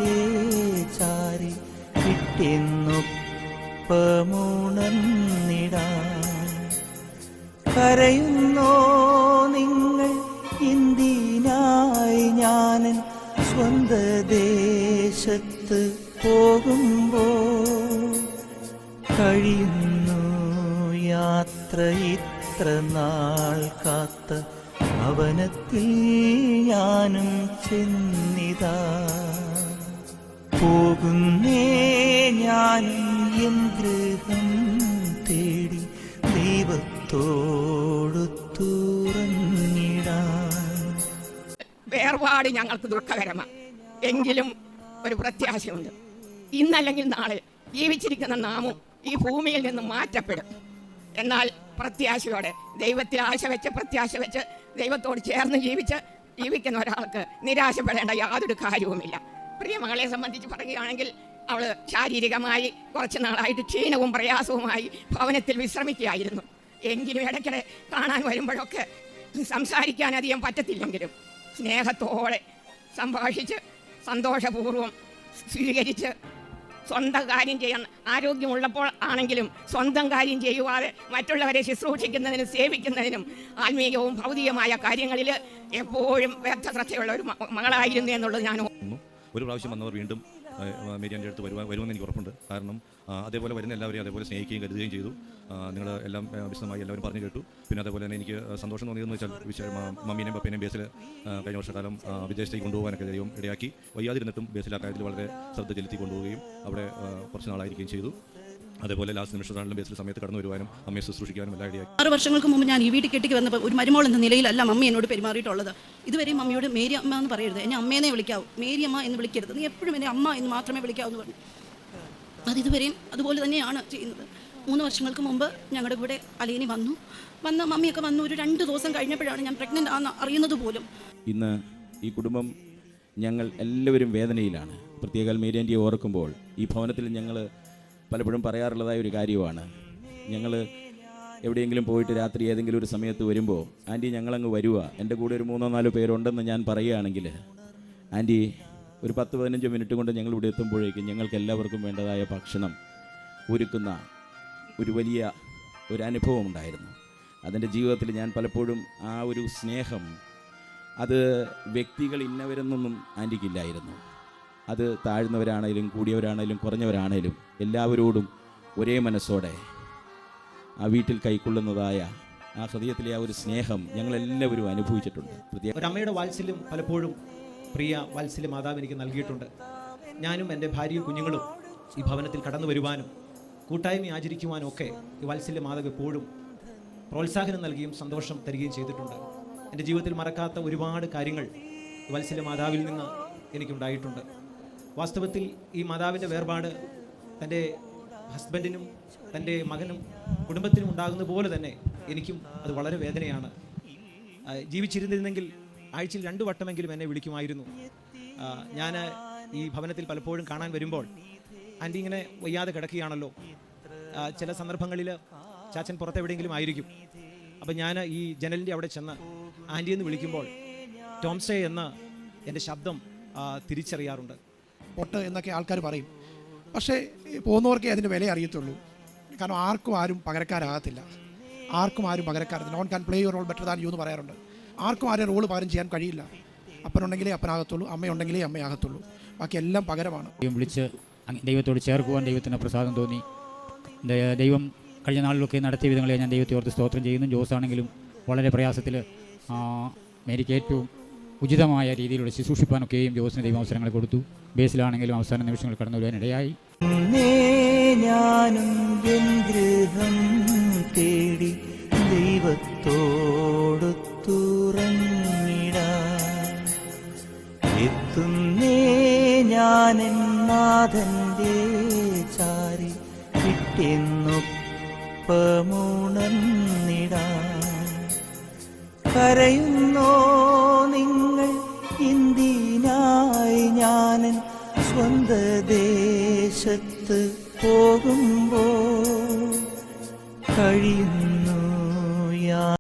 നാഥന്റെ ചാരി കിട്ടിയെന്നൊപ്പമുണർന്നിടാൻ. കരയുന്നോ നിങ്ങൾ ഇന്ത്യനായി ഞാനൻ സ്വന്ത ദേശത്ത് പോകുമ്പോൾ? കഴിയുന്നു യാത്ര ഇത്ര നാൾ കാത്ത ഭവനത്തിൽ ഞാനും ചെന്നിതാ. പോകുന്നേ ഞാനും എൻ ഗൃഹം തേടി ദൈവത്തോടു തുറന്നിടാൻ. വേർപാട് ഞങ്ങൾക്ക് ദുഃഖകരമാണ്. എങ്കിലും ഒരു പ്രത്യാശയുണ്ട്. ഇന്നല്ലെങ്കിൽ നാളെ ജീവിച്ചിരിക്കുന്ന നാമും ഈ ഭൂമിയിൽ നിന്ന് മാറ്റപ്പെടും. എന്നാൽ പ്രത്യാശയോടെ ദൈവത്തിൽ ആശ വെച്ച് പ്രത്യാശ വെച്ച് ദൈവത്തോട് ചേർന്ന് ജീവിക്കുന്ന ഒരാൾക്ക് നിരാശപ്പെടേണ്ട യാതൊരു കാര്യവുമില്ല. പ്രിയ മകളെ സംബന്ധിച്ച് പറയുകയാണെങ്കിൽ അവൾ ശാരീരികമായി കുറച്ച് നാളായിട്ട് ക്ഷീണവും പ്രയാസവുമായി ഭവനത്തിൽ വിശ്രമിക്കുകയായിരുന്നു. എങ്കിലും ഇടയ്ക്കിടെ കാണാൻ വരുമ്പോഴൊക്കെ സംസാരിക്കാൻ അധികം പറ്റത്തില്ലെങ്കിലും സ്നേഹത്തോടെ സംഭാഷിച്ച് സന്തോഷപൂർവ്വം സ്വീകരിച്ച് സ്വന്തം കാര്യം ചെയ്യാൻ ആരോഗ്യമുള്ളപ്പോൾ ആണെങ്കിലും സ്വന്തം കാര്യം ചെയ്യുവാതെ മറ്റുള്ളവരെ ശുശ്രൂഷിക്കുന്നതിനും സേവിക്കുന്നതിനും ആത്മീയവും ഭൗതികമായ കാര്യങ്ങളിൽ എപ്പോഴും വ്യക്തശ്രദ്ധയുള്ള ഒരു മകളായിരുന്നു എന്നുള്ളത് ഞാൻ ഒരു പ്രാവശ്യം വന്നവർ വീണ്ടും മേരിയാൻ്റെ അടുത്ത് വരുമെന്ന് എനിക്ക് ഉറപ്പുണ്ട്. കാരണം അതേപോലെ വരുന്ന എല്ലാവരെയും അതേപോലെ സ്നേഹിക്കുകയും കരുതുകയും ചെയ്തു. നിങ്ങൾ എല്ലാം വിശദമായി എല്ലാവരും പറഞ്ഞു കേട്ടു. പിന്നെ അതേപോലെ തന്നെ എനിക്ക് സന്തോഷം തോന്നിയതെന്ന് വെച്ചാൽ മമ്മീനെയും പപ്പേനെയും ബേസിൽ കഴിഞ്ഞ വർഷക്കാലം വിദേശത്തേക്ക് കൊണ്ടുപോകാനൊക്കെ ദൈവം ഇടയാക്കി. വയ്യാതിരുന്നിട്ടും ബേസിൽ ആ കാര്യത്തിൽ വളരെ ശ്രദ്ധ ചെലുത്തി കൊണ്ടുപോവുകയും അവിടെ കുറച്ച് നാളായിരിക്കുകയും ചെയ്തു. അതേപോലെ ലാസ്റ്റ് നിമിഷത്താണെങ്കിലും ബേസിൽ സമയത്ത് കടന്നു വരുവാനും അമ്മയെ ശുശ്രൂഷിക്കാനും എല്ലാം ഇടയാക്കി. 6 വർഷങ്ങൾക്ക് മുമ്പ് ഞാൻ ഈ വീട്ടിൽ കെട്ടിക്ക് വന്നപ്പോൾ ഒരു മരുമോൾ എന്ന നിലയിലല്ല മമ്മി എന്നോട് പെരുമാറിയിട്ടുള്ളത്. ഇതുവരെയും മമ്മിയോട് മേരി അമ്മ എന്ന് പറയരുത്, എന്നെ അമ്മേനെ വിളിക്കാവൂ, മേരി അമ്മ എന്ന് വിളിക്കരുത്, നീ എപ്പോഴും എന്നെ അമ്മ എന്ന് മാത്രമേ വിളിക്കാവൂ എന്ന് പറഞ്ഞു. അതിതുവരെയും അതുപോലെ തന്നെയാണ് ചെയ്യുന്നത്. 3 വർഷങ്ങൾക്ക് മുമ്പ് ഞങ്ങളുടെ കൂടെ അലീനി വന്ന് മമ്മിയൊക്കെ വന്നു. ഒരു 2 ദിവസം കഴിഞ്ഞപ്പോഴാണ് ഞാൻ പ്രഗ്നൻ്റ് ആണെന്ന് അറിയുന്നത് പോലും. ഇന്ന് ഈ കുടുംബം ഞങ്ങൾ എല്ലാവരും വേദനയിലാണ്. പ്രത്യേക മേരിയാൻ്റിയെ ഓർക്കുമ്പോൾ ഈ ഭവനത്തിൽ ഞങ്ങൾ പലപ്പോഴും പറയാറുള്ളതായ ഒരു കാര്യമാണ്. ഞങ്ങൾ എവിടെയെങ്കിലും പോയിട്ട് രാത്രി ഏതെങ്കിലും ഒരു സമയത്ത് വരുമ്പോൾ ആൻറ്റി ഞങ്ങളങ്ങ് വരുക, എൻ്റെ കൂടെ ഒരു 3-4 പേരുണ്ടെന്ന് ഞാൻ പറയുകയാണെങ്കിൽ ആൻറ്റി ഒരു 10-15 മിനിറ്റ് കൊണ്ട് ഞങ്ങൾ ഇവിടെ എത്തുമ്പോഴേക്കും ഞങ്ങൾക്ക് എല്ലാവർക്കും വേണ്ടതായ ഭക്ഷണം ഒരുക്കുന്ന ഒരു വലിയ ഒരു അനുഭവം ഉണ്ടായിരുന്നു. അതിൻ്റെ ജീവിതത്തിൽ ഞാൻ പലപ്പോഴും ആ ഒരു സ്നേഹം അത് വ്യക്തികൾ ഇന്നവരെന്നൊന്നും ആൻറ്റിക്കില്ലായിരുന്നു. അത് താഴ്ന്നവരാണേലും കൂടിയവരാണേലും കുറഞ്ഞവരാണേലും എല്ലാവരോടും ഒരേ മനസ്സോടെ ആ വീട്ടിൽ കൈക്കൊള്ളുന്നതായ ആ ഹൃദയത്തിലെ ആ ഒരു സ്നേഹം ഞങ്ങളെല്ലാവരും അനുഭവിച്ചിട്ടുണ്ട്. ഒരമ്മയുടെ വാത്സല്യം പലപ്പോഴും പ്രിയ വാത്സല്യ മാതാവ് എനിക്ക് നൽകിയിട്ടുണ്ട്. ഞാനും എൻ്റെ ഭാര്യയും കുഞ്ഞുങ്ങളും ഈ ഭവനത്തിൽ കടന്നു വരുവാനും കൂട്ടായ്മ ആചരിക്കുവാനും ഒക്കെ ഈ വാത്സല്യ മാതാവ് എപ്പോഴും പ്രോത്സാഹനം നൽകുകയും സന്തോഷം തരികയും ചെയ്തിട്ടുണ്ട്. എൻ്റെ ജീവിതത്തിൽ മറക്കാത്ത ഒരുപാട് കാര്യങ്ങൾ ഈ വാത്സല്യ മാതാവിൽ നിന്ന് എനിക്കുണ്ടായിട്ടുണ്ട്. വാസ്തവത്തിൽ ഈ മാതാവിൻ്റെ വേർപാട് തൻ്റെ ഹസ്ബൻഡിനും തൻ്റെ മകനും കുടുംബത്തിനും ഉണ്ടാകുന്ന പോലെ തന്നെ എനിക്കും അത് വളരെ വേദനയാണ്. ജീവിച്ചിരുന്നിരുന്നെങ്കിൽ ആഴ്ചയിൽ 2 വട്ടമെങ്കിലും എന്നെ വിളിക്കുമായിരുന്നു. ഞാൻ ഈ ഭവനത്തിൽ പലപ്പോഴും കാണാൻ വരുമ്പോൾ ആൻറ്റി ഇങ്ങനെ വയ്യാതെ കിടക്കുകയാണല്ലോ. ചില സന്ദർഭങ്ങളിൽ ചാച്ചൻ പുറത്തെവിടെയെങ്കിലും ആയിരിക്കും. അപ്പം ഞാൻ ഈ ജനലിൻ്റെ അവിടെ ചെന്ന് ആൻറ്റി എന്ന് വിളിക്കുമ്പോൾ ടോംസേ എന്ന് എൻ്റെ ശബ്ദം തിരിച്ചറിയാറുണ്ട്. പൊട്ട് എന്നൊക്കെ ആൾക്കാർ പറയും. പക്ഷേ പോകുന്നവർക്കേ അതിൻ്റെ വില അറിയത്തുള്ളൂ. കാരണം ആരും പകരക്കാരാകത്തില്ല. ആർക്കും പകരക്കാരത്തില്ല. None can play your role better than you എന്ന് പറയാറുണ്ട്. ആർക്കും റോള് പകരം ചെയ്യാൻ കഴിയില്ല. അപ്പനുണ്ടെങ്കിലേ അപ്പനാകത്തുള്ളൂ, അമ്മയുണ്ടെങ്കിലേ അമ്മയാകത്തുള്ളൂ. ബാക്കി എല്ലാം പകരമാണ്. വിളിച്ച് ദൈവത്തോട് ചേർക്കുവാൻ ദൈവത്തിന് പ്രസാദം തോന്നി. ദൈവം കഴിഞ്ഞ നാളിലൊക്കെ നടത്തിയ വിധങ്ങളെ ഞാൻ ദൈവത്തെ ഓർത്ത് സ്തോത്രം ചെയ്യുന്നു. ജോസാണെങ്കിലും വളരെ പ്രയാസത്തിൽ മേരിക്ക് ഏറ്റവും ഉചിതമായ രീതിയിലൂടെ ശുശ്രൂഷിപ്പാനൊക്കെയും ജോസിന് ദൈവം അവസരങ്ങൾ കൊടുത്തു. ബേസിലാണെങ്കിലും അവസാന നിമിഷങ്ങൾ കടന്നു വരുവാനിടയായി. ഞാനും എൻ ഗൃഹം തേടി ദൈവത്തോടു തുറന്നിടാൻ. എത്തുന്നേ ഞാനെൻ നാഥന്റെ ചാരി കിട്ടിയെന്നൊപ്പമുണർന്നിടാൻ. കരയുന്നോ നിങ്ങൾ ഇന്ത്യനായി ഞാനൻ സ്വന്ത ദേശത്ത് പോകുമ്പോൾ? കഴിയുന്നു